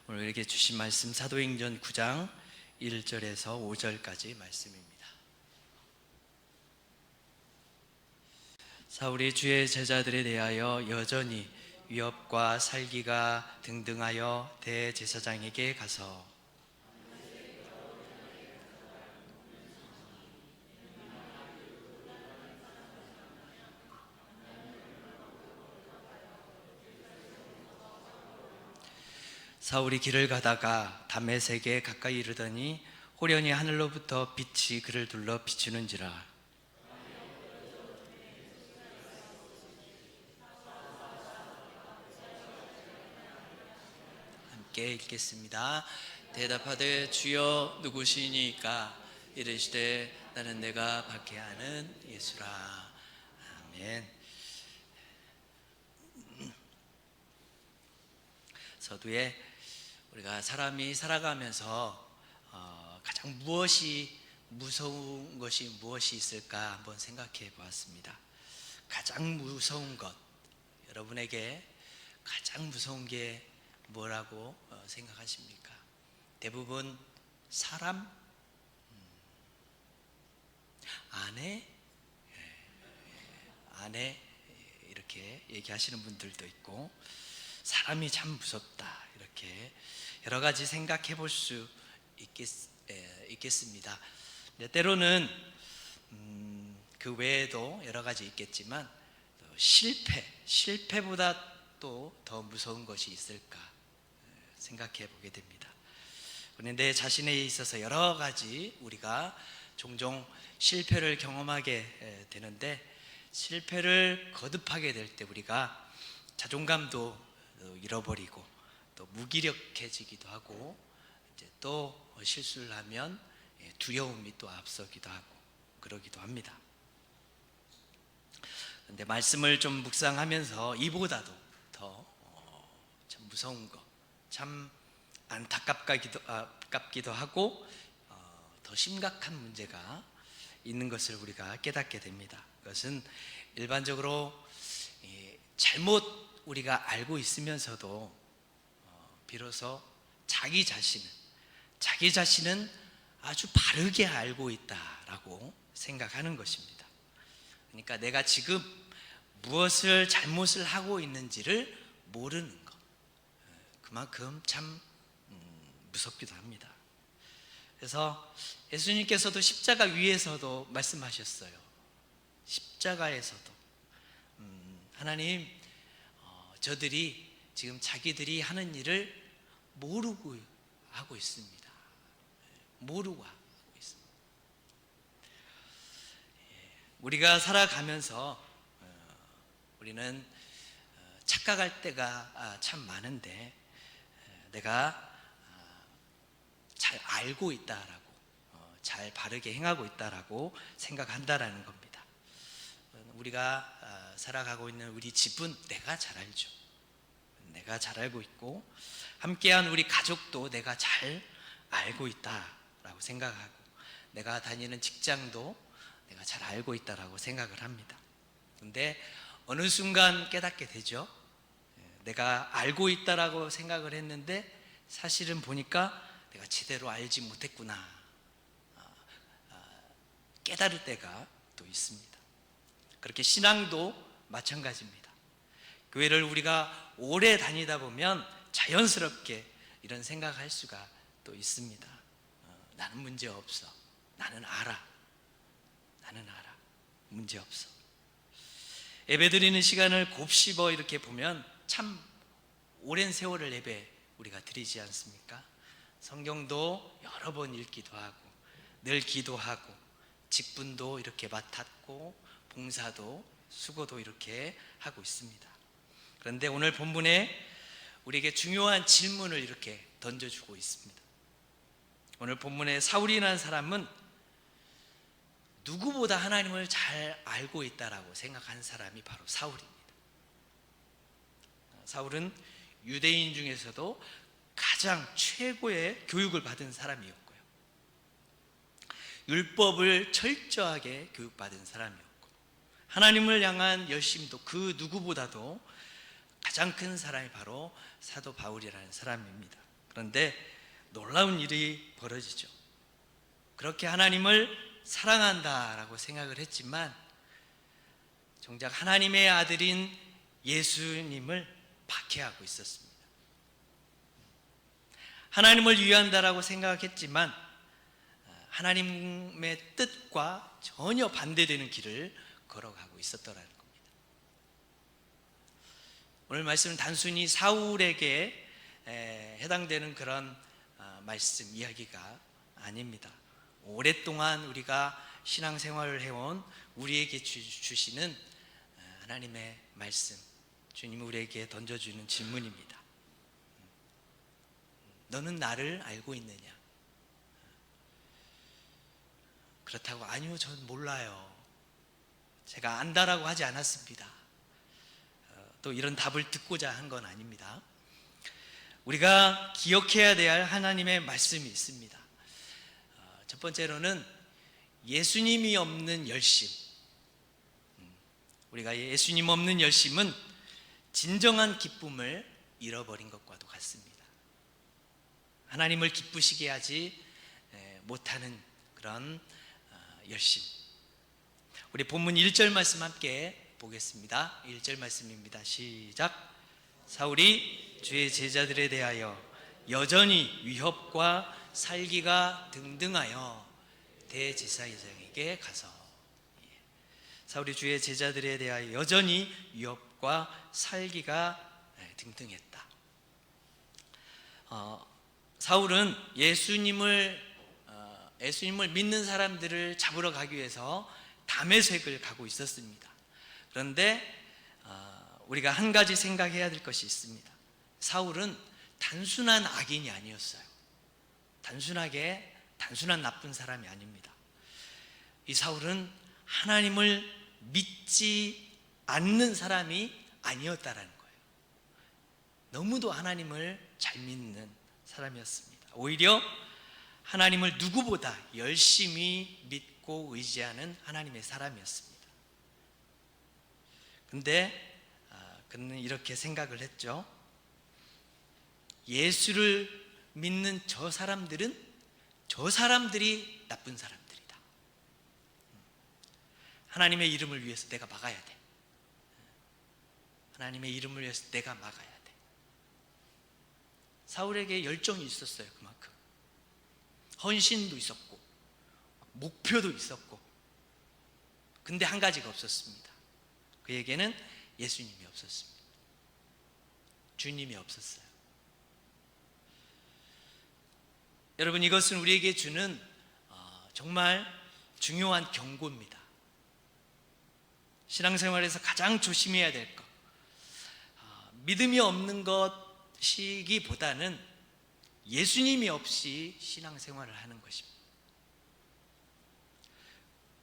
오늘 이렇게 주신 말씀 사도행전 9장 1절에서 5절까지 말씀입니다. 사울이 주의 제자들에 대하여 여전히 위협과 살기가 등등하여 대제사장에게 가서 사울이 길을 가다가 다메섹에 가까이 이르더니 호련히 하늘로부터 빛이 그를 둘러 비추는지라. 함께 읽겠습니다. 대답하되 주여 누구시니까? 이르시되 나는 내가 박해하는 예수라. 아멘. 서두에 우리가 사람이 살아가면서 가장 무엇이 무서운 것이 무엇이 있을까 한번 생각해 보았습니다. 가장 무서운 것, 여러분에게 가장 무서운 게 뭐라고 생각하십니까? 대부분 사람, 아내 이렇게 얘기하시는 분들도 있고, 사람이 참 무섭다 이렇게 여러 가지 생각해 볼 수 있겠습니다. 때로는 그 외에도 여러 가지 있겠지만 실패보다 또 더 무서운 것이 있을까 생각해 보게 됩니다. 내 자신에 있어서 여러 가지 우리가 종종 실패를 경험하게 되는데, 실패를 거듭하게 될 때 우리가 자존감도 잃어버리고 또 무기력해지기도 하고, 이제 또 실수를 하면 두려움이 또 앞서기도 하고 그러기도 합니다. 그런데 말씀을 좀 묵상하면서 이보다도 더 참 무서운 것, 참 안타깝기도 하고 더 심각한 문제가 있는 것을 우리가 깨닫게 됩니다. 그것은 일반적으로 잘못 우리가 알고 있으면서도 비로소 자기 자신은 아주 바르게 알고 있다라고 생각하는 것입니다. 그러니까 내가 지금 무엇을 잘못을 하고 있는지를 모르는 것, 그만큼 참 무섭기도 합니다. 그래서 예수님께서도 십자가 위에서도 말씀하셨어요. 십자가에서도 하나님, 저들이 지금 자기들이 하는 일을 모르고 하고 있습니다. 모르고 하고 있습니다. 우리가 살아가면서 우리는 착각할 때가 참 많은데, 내가 잘 알고 있다라고, 잘 바르게 행하고 있다라고 생각한다라는 겁니다. 우리가 살아가고 있는 우리 집은 내가 잘 알죠. 내가 잘 알고 있고, 함께한 우리 가족도 내가 잘 알고 있다라고 생각하고, 내가 다니는 직장도 내가 잘 알고 있다라고 생각을 합니다. 그런데 어느 순간 깨닫게 되죠. 내가 알고 있다라고 생각을 했는데 사실은 보니까 내가 제대로 알지 못했구나, 깨달을 때가 또 있습니다. 그렇게 신앙도 마찬가지입니다. 교회를 우리가 오래 다니다 보면 자연스럽게 이런 생각할 수가 또 있습니다. 나는 문제 없어. 나는 알아. 문제 없어. 예배 드리는 시간을 곱씹어 이렇게 보면 참 오랜 세월을 예배 우리가 드리지 않습니까? 성경도 여러 번 읽기도 하고, 늘 기도하고, 직분도 이렇게 맡았고, 봉사도 수고도 이렇게 하고 있습니다. 그런데 오늘 본문에 우리에게 중요한 질문을 이렇게 던져주고 있습니다. 오늘 본문에 사울이라는 사람은 누구보다 하나님을 잘 알고 있다라고 생각한 사람이 바로 사울입니다. 사울은 유대인 중에서도 가장 최고의 교육을 받은 사람이었고요, 율법을 철저하게 교육받은 사람이었고, 하나님을 향한 열심도 그 누구보다도 가장 큰 사람이 바로 사도 바울이라는 사람입니다. 그런데 놀라운 일이 벌어지죠. 그렇게 하나님을 사랑한다라고 생각을 했지만 정작 하나님의 아들인 예수님을 박해하고 있었습니다. 하나님을 위한다라고 생각했지만 하나님의 뜻과 전혀 반대되는 길을 걸어가고 있었더라는 겁니다. 오늘 말씀은 단순히 사울에게 해당되는 그런 말씀 이야기가 아닙니다. 오랫동안 우리가 신앙생활을 해온 우리에게 주시는 하나님의 말씀, 주님이 우리에게 던져주는 질문입니다. 너는 나를 알고 있느냐? 그렇다고 아니요, 전 몰라요. 제가 안다라고 하지 않았습니다. 또 이런 답을 듣고자 한 건 아닙니다. 우리가 기억해야 될 하나님의 말씀이 있습니다. 첫 번째로는 예수님이 없는 열심. 우리가 예수님 없는 열심은 진정한 기쁨을 잃어버린 것과도 같습니다. 하나님을 기쁘시게 하지 못하는 그런 열심. 우리 본문 1절 말씀 함께 보겠습니다. 1절 말씀입니다. 시작. 사울이 주의 제자들에 대하여 여전히 위협과 살기가 등등하여 대제사장에게 가서, 사울이 주의 제자들에 대하여 여전히 위협과 살기가 등등했다. 사울은 예수님을 믿는 사람들을 잡으러 가기 위해서 다메섹을 가고 있었습니다. 그런데 우리가 한 가지 생각해야 될 것이 있습니다. 사울은 단순한 악인이 아니었어요. 단순한 나쁜 사람이 아닙니다. 이 사울은 하나님을 믿지 않는 사람이 아니었다라는 거예요. 너무도 하나님을 잘 믿는 사람이었습니다. 오히려 하나님을 누구보다 열심히 믿고 의지하는 하나님의 사람이었습니다. 근데 그는 이렇게 생각을 했죠. 예수를 믿는 저 사람들이 나쁜 사람들이다. 하나님의 이름을 위해서 내가 막아야 돼. 하나님의 이름을 위해서 내가 막아야 돼. 사울에게 열정이 있었어요. 그만큼 헌신도 있었고 목표도 있었고, 근데 한 가지가 없었습니다. 그에게는 예수님이 없었습니다. 주님이 없었어요. 여러분, 이것은 우리에게 주는 정말 중요한 경고입니다. 신앙생활에서 가장 조심해야 될 것, 믿음이 없는 것이기보다는 예수님이 없이 신앙생활을 하는 것입니다.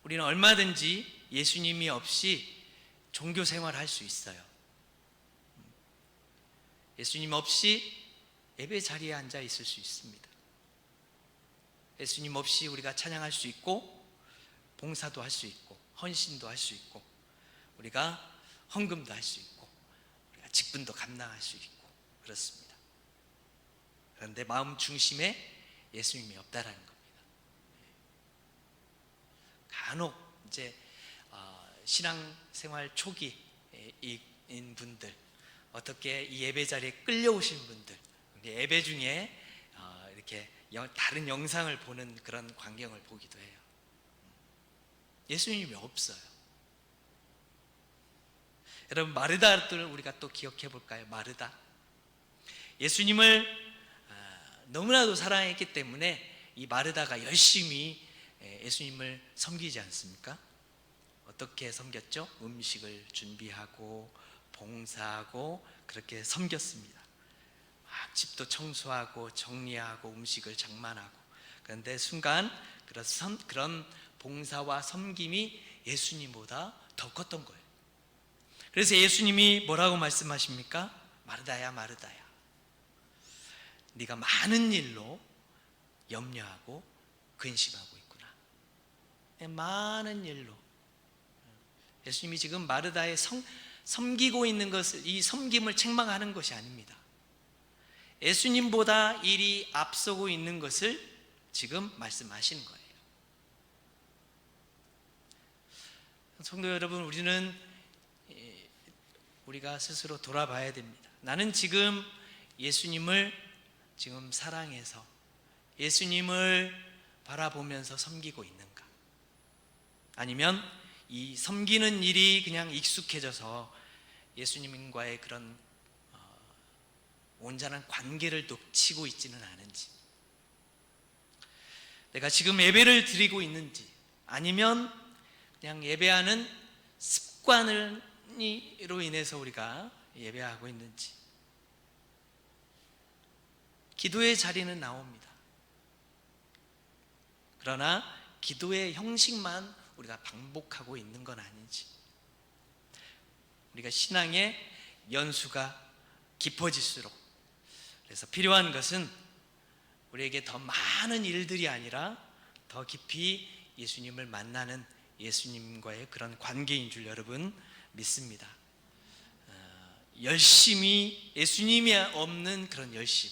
우리는 얼마든지 예수님이 없이 종교생활을 할 수 있어요. 예수님 없이 예배 자리에 앉아 있을 수 있습니다. 예수님 없이 우리가 찬양할 수 있고, 봉사도 할 수 있고, 헌신도 할 수 있고, 우리가 헌금도 할 수 있고, 우리가 직분도 감당할 수 있고, 그렇습니다. 그런데 마음 중심에 예수님이 없다라는 겁니다. 간혹 이제 신앙생활 초기인 분들, 어떻게 이 예배 자리에 끌려오신 분들, 예배 중에 이렇게 다른 영상을 보는 그런 광경을 보기도 해요. 예수님이 없어요. 여러분, 마르다를 우리가 또 기억해 볼까요? 마르다, 예수님을 너무나도 사랑했기 때문에 이 마르다가 열심히 예수님을 섬기지 않습니까? 어떻게 섬겼죠? 음식을 준비하고 봉사하고 그렇게 섬겼습니다. 막 집도 청소하고 정리하고 음식을 장만하고. 그런데 순간 그런 봉사와 섬김이 예수님보다 더 컸던 거예요. 그래서 예수님이 뭐라고 말씀하십니까? 마르다야, 마르다야, 네가 많은 일로 염려하고 근심하고 있구나. 많은 일로. 예수님이 지금 마르다의 섬기고 있는 것을, 이 섬김을 책망하는 것이 아닙니다. 예수님보다 일이 앞서고 있는 것을 지금 말씀하시는 거예요. 성도 여러분, 우리가 스스로 돌아봐야 됩니다. 나는 지금 예수님을 지금 사랑해서 예수님을 바라보면서 섬기고 있는가? 아니면 이 섬기는 일이 그냥 익숙해져서 예수님과의 그런 온전한 관계를 놓치고 있지는 않은지, 내가 지금 예배를 드리고 있는지, 아니면 그냥 예배하는 습관으로 인해서 우리가 예배하고 있는지. 기도의 자리는 나옵니다. 그러나 기도의 형식만 우리가 반복하고 있는 건 아닌지, 우리가 신앙의 연수가 깊어질수록, 그래서 필요한 것은 우리에게 더 많은 일들이 아니라 더 깊이 예수님을 만나는 예수님과의 그런 관계인 줄 여러분 믿습니다. 열심히, 예수님이 없는 그런 열심,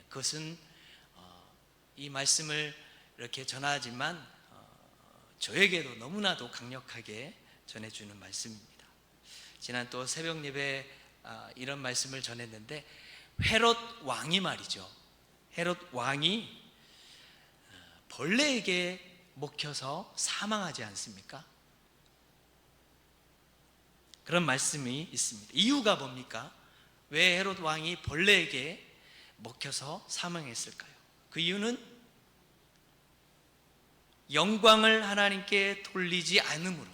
그것은 이 말씀을 이렇게 전하지만 저에게도 너무나도 강력하게 전해주는 말씀입니다. 지난 또 새벽 예배 이런 말씀을 전했는데, 헤롯 왕이 말이죠, 헤롯 왕이 벌레에게 먹혀서 사망하지 않습니까? 그런 말씀이 있습니다. 이유가 뭡니까? 왜 헤롯 왕이 벌레에게 먹혀서 사망했을까요? 그 이유는 영광을 하나님께 돌리지 않음으로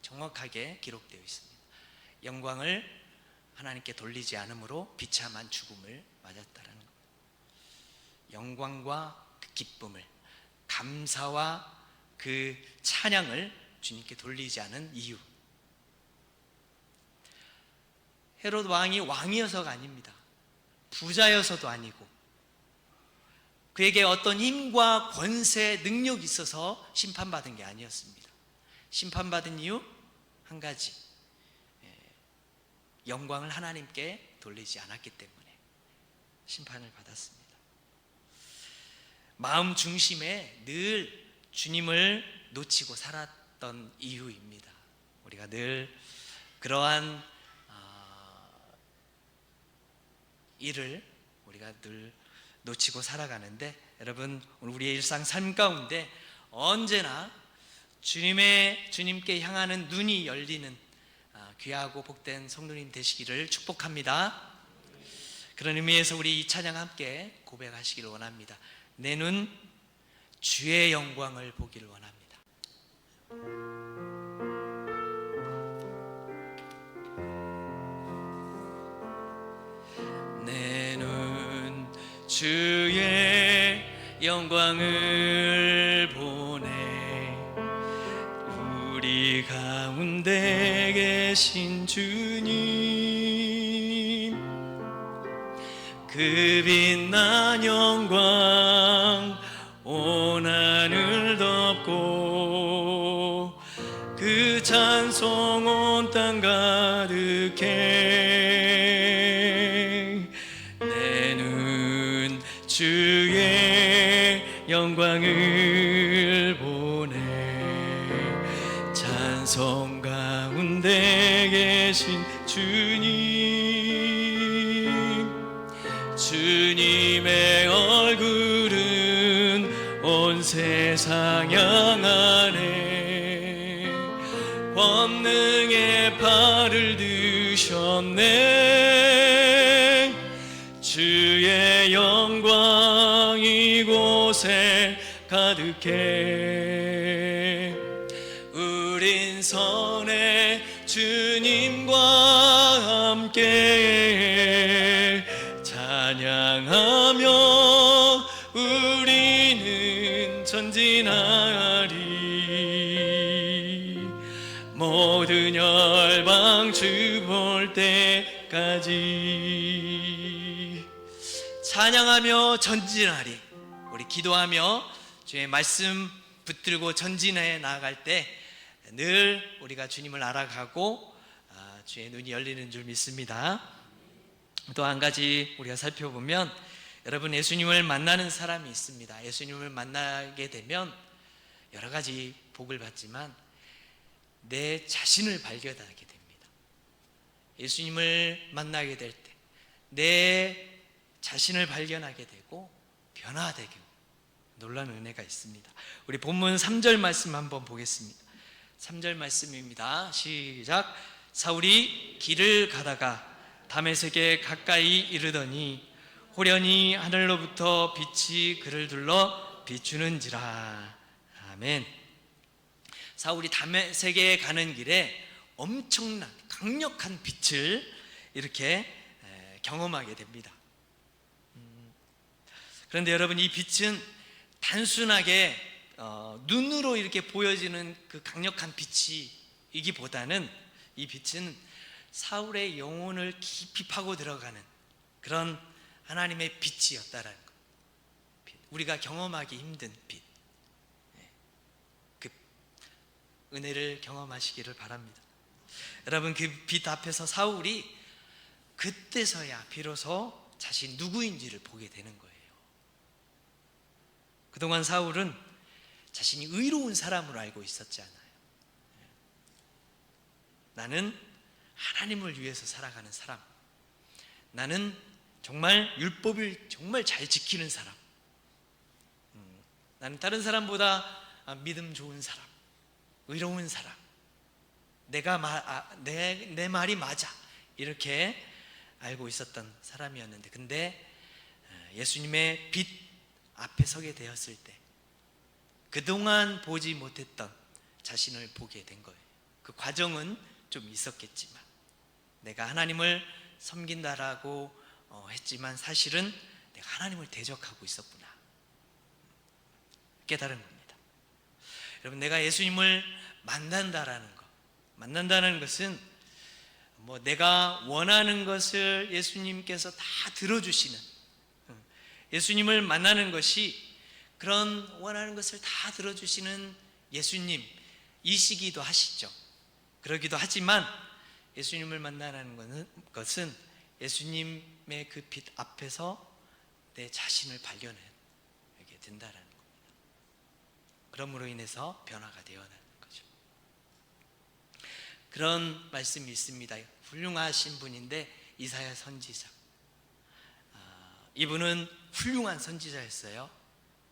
정확하게 기록되어 있습니다. 영광을 하나님께 돌리지 않음으로 비참한 죽음을 맞았다는 것. 영광과 그 기쁨을, 감사와 그 찬양을 주님께 돌리지 않은 이유. 헤롯 왕이 왕이어서가 아닙니다. 부자여서도 아니고, 그에게 어떤 힘과 권세, 능력이 있어서 심판받은 게 아니었습니다. 심판받은 이유 한 가지, 영광을 하나님께 돌리지 않았기 때문에 심판을 받았습니다. 마음 중심에 늘 주님을 놓치고 살았던 이유입니다. 우리가 늘 그러한 일을 우리가 늘 놓치고 살아가는데, 여러분, 우리의 일상 삶 가운데 언제나 주님께 향하는 눈이 열리는 귀하고 복된 성도님 되시기를 축복합니다. 그런 의미에서 우리 이 찬양 함께 고백하시기를 원합니다. 내 눈 주의 영광을 보기를 원합니다. 내 눈 주의 영광을 보네. 우리 가운데 계신 주님, 그 빛난 영광 온 하늘 덮고, 그 찬송 온 땅 가득해. 내 눈 주의 영광을 보네. 찬송 가운데 계신 주님의 얼굴은 온 세상 향하네. 권능의 팔을 드셨네. 주의 영광 이곳에 가득해. 우린 선해 주님과 함께 찬양하며 우리는 전진하리. 모든 열방 주 볼 때까지 찬양하며 전진하리. 우리 기도하며 주의 말씀 붙들고 전진해 나아갈 때 늘 우리가 주님을 알아가고 주의 눈이 열리는 줄 믿습니다. 또 한 가지 우리가 살펴보면, 여러분, 예수님을 만나는 사람이 있습니다. 예수님을 만나게 되면 여러 가지 복을 받지만 내 자신을 발견하게 됩니다. 예수님을 만나게 될 때 내 자신을 발견하게 되고 변화되고 놀라는 은혜가 있습니다. 우리 본문 3절 말씀 한번 보겠습니다. 3절 말씀입니다. 시작. 사울이 길을 가다가 다메섹에 가까이 이르더니 호련히 하늘로부터 빛이 그를 둘러 비추는지라. 아멘. 사울이 다메섹에 가는 길에 엄청난 강력한 빛을 이렇게 경험하게 됩니다. 그런데 여러분, 이 빛은 단순하게 눈으로 이렇게 보여지는 그 강력한 빛이기보다는 이 빛은 사울의 영혼을 깊이 파고 들어가는 그런 하나님의 빛이었다라는 것. 우리가 경험하기 힘든 빛. 그 은혜를 경험하시기를 바랍니다. 여러분, 그 빛 앞에서 사울이 그때서야 비로소 자신 누구인지를 보게 되는 거예요. 그동안 사울은 자신이 의로운 사람으로 알고 있었잖아요. 나는 하나님을 위해서 살아가는 사람, 나는 정말 율법을 정말 잘 지키는 사람, 나는 다른 사람보다 믿음 좋은 사람, 의로운 사람, 내 말이 맞아, 이렇게 알고 있었던 사람이었는데, 근데 예수님의 빛 앞에 서게 되었을 때 그동안 보지 못했던 자신을 보게 된 거예요. 그 과정은 좀 있었겠지만, 내가 하나님을 섬긴다라고 했지만 사실은 내가 하나님을 대적하고 있었구나 깨달은 겁니다. 여러분, 내가 예수님을 만난다는 것은 내가 원하는 것을 예수님께서 다 들어주시는, 예수님을 만나는 것이 그런 원하는 것을 다 들어주시는 예수님이시기도 하시죠. 그러기도 하지만 예수님을 만나는 것은 예수님의 그 빛 앞에서 내 자신을 발견하게 된다는 겁니다. 그러므로 인해서 변화가 되어나는 거죠. 그런 말씀이 있습니다. 훌륭하신 분인데 이사야 선지자. 이분은 훌륭한 선지자였어요.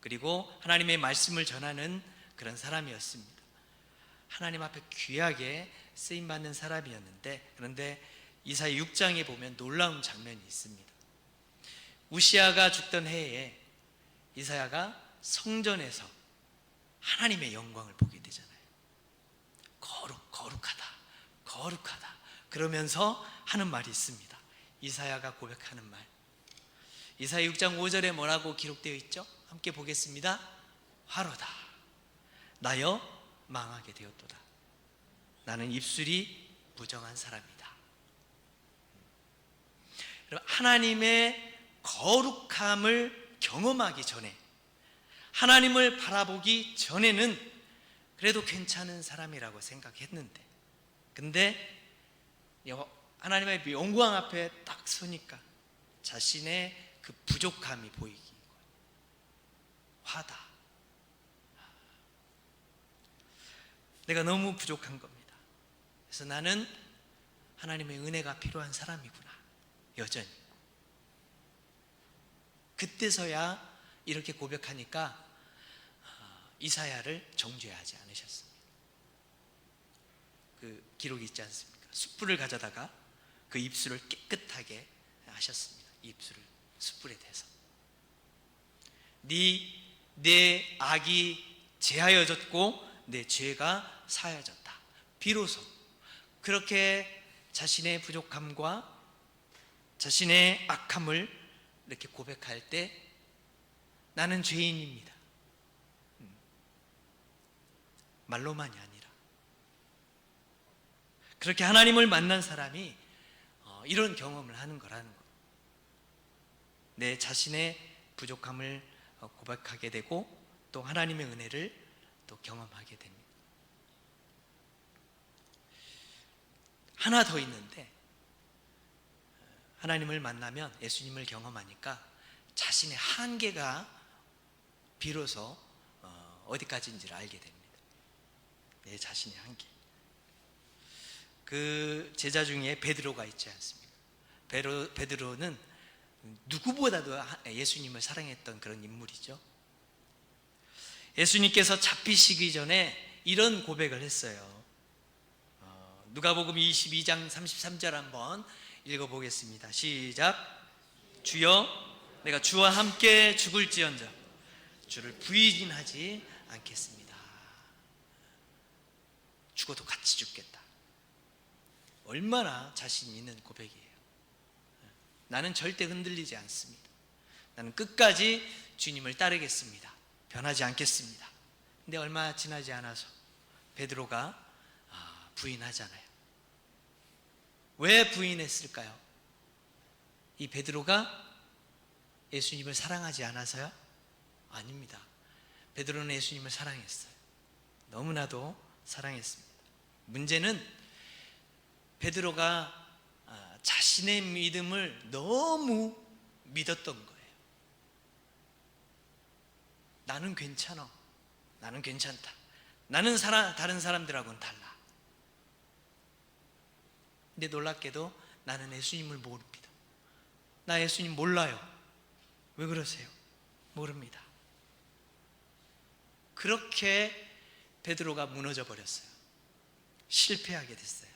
그리고 하나님의 말씀을 전하는 그런 사람이었습니다. 하나님 앞에 귀하게 쓰임받는 사람이었는데, 그런데 이사야 6장에 보면 놀라운 장면이 있습니다. 우시아가 죽던 해에 이사야가 성전에서 하나님의 영광을 보게 되잖아요. 거룩하다 그러면서 하는 말이 있습니다. 이사야가 고백하는 말, 이사야 6장 5절에 뭐라고 기록되어 있죠? 함께 보겠습니다. 화로다, 나여 망하게 되었도다. 나는 입술이 부정한 사람이다. 하나님의 거룩함을 경험하기 전에, 하나님을 바라보기 전에는 그래도 괜찮은 사람이라고 생각했는데, 근데 하나님의 영광 앞에 딱 서니까 자신의 그 부족함이 보이기 거예요. 화다, 내가 너무 부족한 겁니다. 그래서 나는 하나님의 은혜가 필요한 사람이구나. 여전히 그때서야 이렇게 고백하니까 이사야를 정죄하지 않으셨습니다. 그 기록이 있지 않습니까? 숯불을 가져다가 그 입술을 깨끗하게 하셨습니다. 이 입술을 숯불에 대서 내 악이 제하여졌고 내 죄가 사하여졌다. 비로소 그렇게 자신의 부족함과 자신의 악함을 이렇게 고백할 때 나는 죄인입니다, 말로만이 아니라. 그렇게 하나님을 만난 사람이 이런 경험을 하는 거라는 거. 내 자신의 부족함을 고백하게 되고 또 하나님의 은혜를 또 경험하게 됩니다. 하나 더 있는데, 하나님을 만나면, 예수님을 경험하니까 자신의 한계가 비로소 어디까지인지를 알게 됩니다. 내 자신의 한계. 그 제자 중에 베드로가 있지 않습니까? 베드로는 누구보다도 예수님을 사랑했던 그런 인물이죠. 예수님께서 잡히시기 전에 이런 고백을 했어요. 누가복음 22장 33절 한번 읽어보겠습니다. 시작. 주여, 내가 주와 함께 죽을지언정 주를 부인하지 않겠습니다. 죽어도 같이 죽겠다. 얼마나 자신 있는 고백이에요. 나는 절대 흔들리지 않습니다. 나는 끝까지 주님을 따르겠습니다. 변하지 않겠습니다. 근데 얼마 지나지 않아서 베드로가 부인하잖아요. 왜 부인했을까요? 이 베드로가 예수님을 사랑하지 않아서요? 아닙니다. 베드로는 예수님을 사랑했어요. 너무나도 사랑했습니다. 문제는 베드로가 자신의 믿음을 너무 믿었던 거예요. 나는 괜찮아. 나는 괜찮다. 나는 다른 사람들하고는 달라. 근데 놀랍게도 나는 예수님을 모릅니다. 나 예수님 몰라요. 왜 그러세요? 모릅니다. 그렇게 베드로가 무너져 버렸어요. 실패하게 됐어요.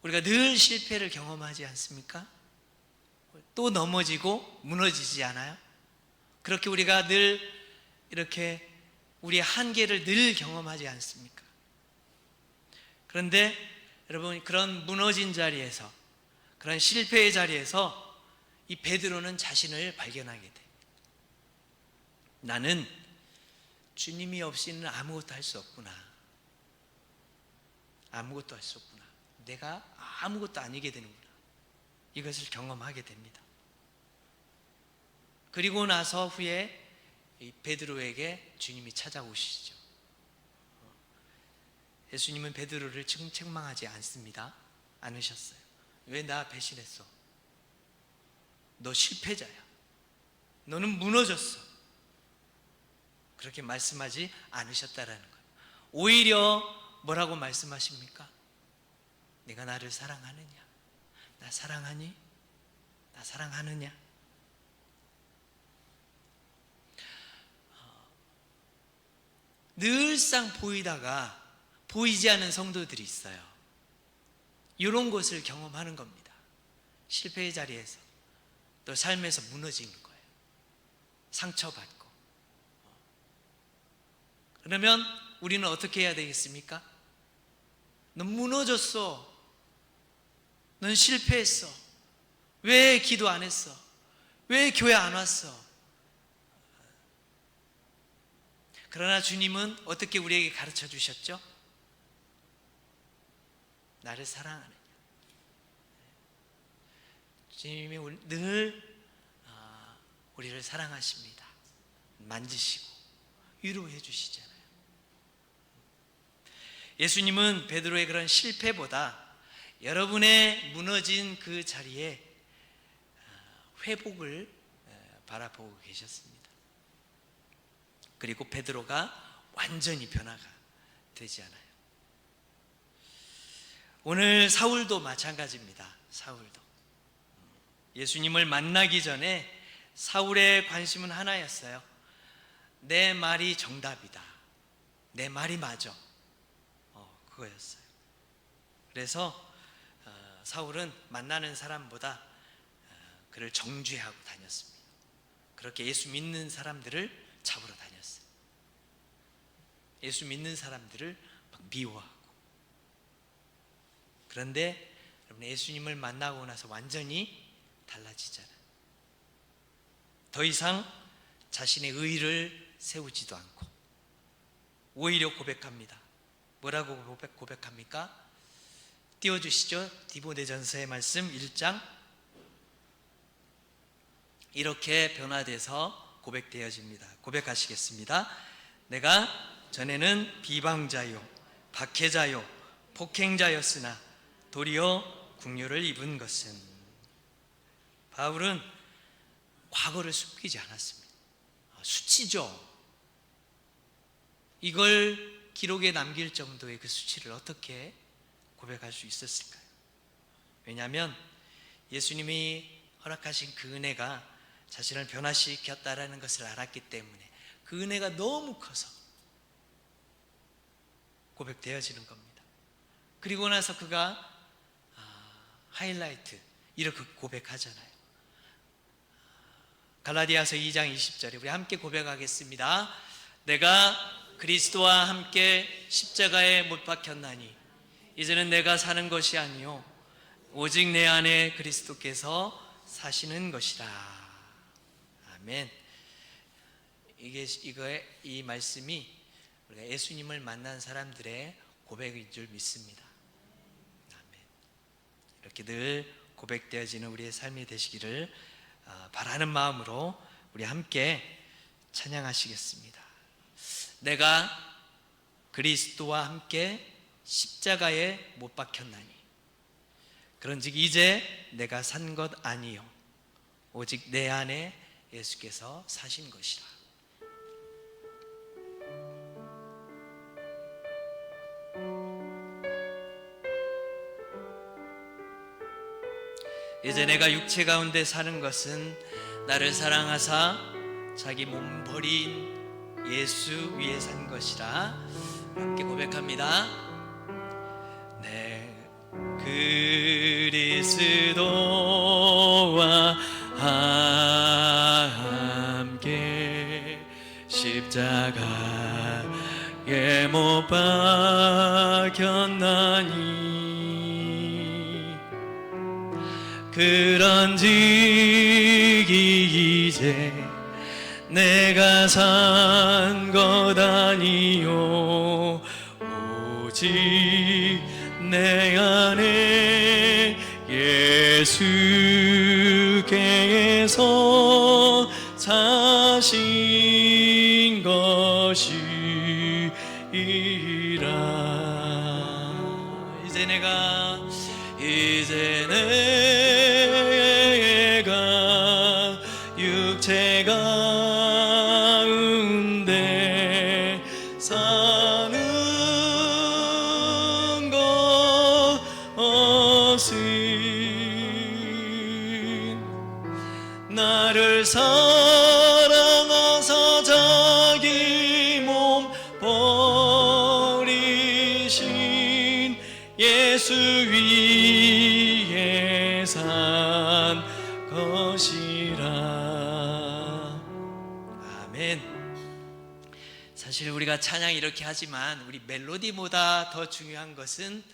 우리가 늘 실패를 경험하지 않습니까? 또 넘어지고 무너지지 않아요? 그렇게 우리가 늘 이렇게 우리의 한계를 늘 경험하지 않습니까? 그런데 여러분, 그런 무너진 자리에서, 그런 실패의 자리에서 이 베드로는 자신을 발견하게 돼. 나는 주님이 없이는 아무것도 할 수 없구나. 아무것도 할 수 없구나. 내가 아무것도 아니게 되는구나. 이것을 경험하게 됩니다. 그리고 나서 후에 이 베드로에게 주님이 찾아오시죠. 예수님은 베드로를 책망하지 않으셨어요. 왜 나 배신했어? 너 실패자야. 너는 무너졌어. 그렇게 말씀하지 않으셨다라는 거예요. 오히려 뭐라고 말씀하십니까? 내가 나를 사랑하느냐? 나 사랑하니? 나 사랑하느냐? 늘상 보이다가 보이지 않는 성도들이 있어요. 이런 것을 경험하는 겁니다. 실패의 자리에서, 또 삶에서 무너지는 거예요. 상처받고. 그러면 우리는 어떻게 해야 되겠습니까? 넌 무너졌어. 넌 실패했어. 왜 기도 안 했어? 왜 교회 안 왔어? 그러나 주님은 어떻게 우리에게 가르쳐 주셨죠? 나를 사랑하느냐. 주님이 늘 우리를 사랑하십니다. 만지시고 위로해 주시잖아요. 예수님은 베드로의 그런 실패보다 여러분의 무너진 그 자리에 회복을 바라보고 계셨습니다. 그리고 베드로가 완전히 변화가 되지 않아요. 오늘 사울도 마찬가지입니다. 사울도 예수님을 만나기 전에 사울의 관심은 하나였어요. 내 말이 정답이다. 내 말이 맞아. 그거였어요. 그래서 사울은 만나는 사람보다 그를 정죄하고 다녔습니다. 그렇게 예수 믿는 사람들을 잡으러 다녔어요. 예수 믿는 사람들을 막 미워하고. 그런데 여러분, 예수님을 만나고 나서 완전히 달라지잖아요. 더 이상 자신의 의의를 세우지도 않고 오히려 고백합니다. 뭐라고 고백합니까? 띄워주시죠. 디모데전서의 말씀 1장. 이렇게 변화돼서 고백되어집니다. 고백하시겠습니다. 내가 전에는 비방자요, 박해자요, 폭행자였으나 도리어 국류를 입은 것은, 바울은 과거를 숨기지 않았습니다. 수치죠. 이걸 기록에 남길 정도의 그 수치를 어떻게 고백할 수 있었을까요? 왜냐하면 예수님이 허락하신 그 은혜가 자신을 변화시켰다라는 것을 알았기 때문에 그 은혜가 너무 커서 고백되어지는 겁니다. 그리고 나서 그가 하이라이트 이렇게 고백하잖아요. 갈라디아서 2장 20절에 우리 함께 고백하겠습니다. 내가 그리스도와 함께 십자가에 못 박혔나니 이제는 내가 사는 것이 아니요 오직 내 안에 그리스도께서 사시는 것이라. 아멘. 이 말씀이 우리가 예수님을 만난 사람들의 고백인 줄 믿습니다. 아멘. 이렇게 늘 고백되어지는 우리의 삶이 되시기를 바라는 마음으로 우리 함께 찬양하시겠습니다. 내가 그리스도와 함께 십자가에 못 박혔나니 그런즉 이제 내가 산 것 아니요 오직 내 안에 예수께서 사신 것이라. 이제 내가 육체 가운데 사는 것은 나를 사랑하사 자기 몸 버린 예수 위에 산 것이라. 함께 고백합니다. 내 그리스도와 함께 십자가에 못 박혔나니 그런즉 이제 내가 산 것 아니요 오직 내 안에 예수께서 사신 것이라. 이제 내가 육체 가운데 사는 것은 나를 사랑하사 자기 몸 버리신 예수 위에 산 것이라. 아멘. 사실 우리가 찬양 이렇게 하지만 우리 멜로디보다 더 중요한 것은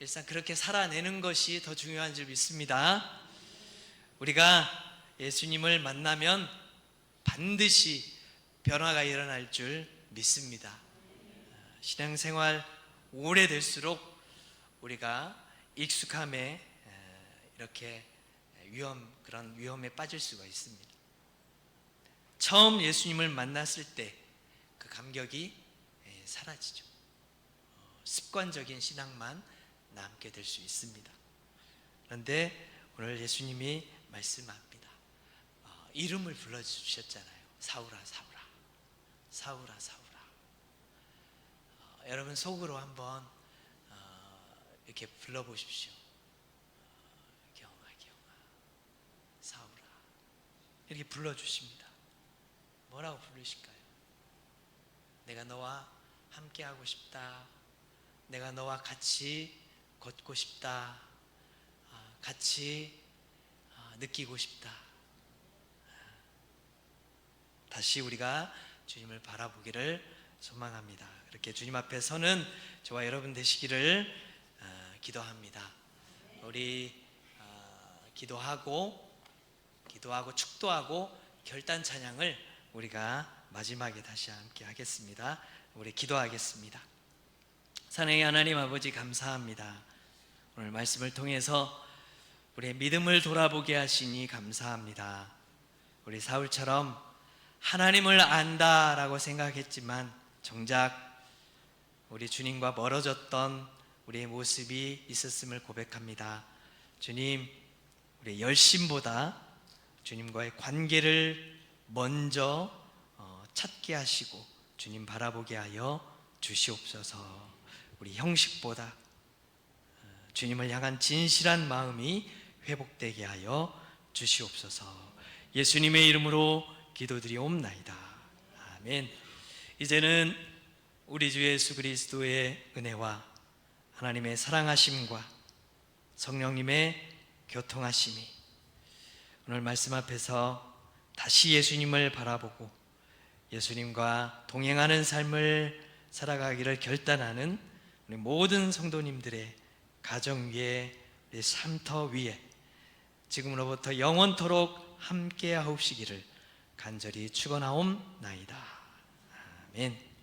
일단 그렇게 살아내는 것이 더 중요한 줄 믿습니다. 우리가 예수님을 만나면 반드시 변화가 일어날 줄 믿습니다. 신앙생활 오래될수록 우리가 익숙함에 이렇게 그런 위험에 빠질 수가 있습니다. 처음 예수님을 만났을 때 그 감격이 사라지죠. 습관적인 신앙만 남게 될 수 있습니다. 그런데 오늘 예수님이 말씀합니다. 이름을 불러주셨잖아요. 사울아 사울아 사울아 사울아. 여러분 속으로 한번 이렇게 불러보십시오. 경아 경아 사울아 이렇게 불러주십니다. 뭐라고 부르실까요? 내가 너와 함께하고 싶다. 내가 너와 같이 걷고 싶다. 같이 느끼고 싶다. 다시 우리가 주님을 바라보기를 소망합니다. 그렇게 주님 앞에 서는 저와 여러분 되시기를 기도합니다. 우리 기도하고 축도하고 결단 찬양을 우리가 마지막에 다시 함께 하겠습니다. 우리 기도하겠습니다. 사랑의 하나님 아버지 감사합니다. 오늘 말씀을 통해서 우리의 믿음을 돌아보게 하시니 감사합니다. 우리 사울처럼 하나님을 안다라고 생각했지만 정작 우리 주님과 멀어졌던 우리의 모습이 있었음을 고백합니다. 주님, 우리의 열심보다 주님과의 관계를 먼저 찾게 하시고 주님 바라보게 하여 주시옵소서. 우리 형식보다 주님을 향한 진실한 마음이 회복되게 하여 주시옵소서. 예수님의 이름으로 기도드리옵나이다. 아멘. 이제는 우리 주 예수 그리스도의 은혜와 하나님의 사랑하심과 성령님의 교통하심이 오늘 말씀 앞에서 다시 예수님을 바라보고 예수님과 동행하는 삶을 살아가기를 결단하는 우리 모든 성도님들의 가정 위에, 우리 삶터 위에 지금으로부터 영원토록 함께 하옵시기를 간절히 축원하옵나이다. 아멘.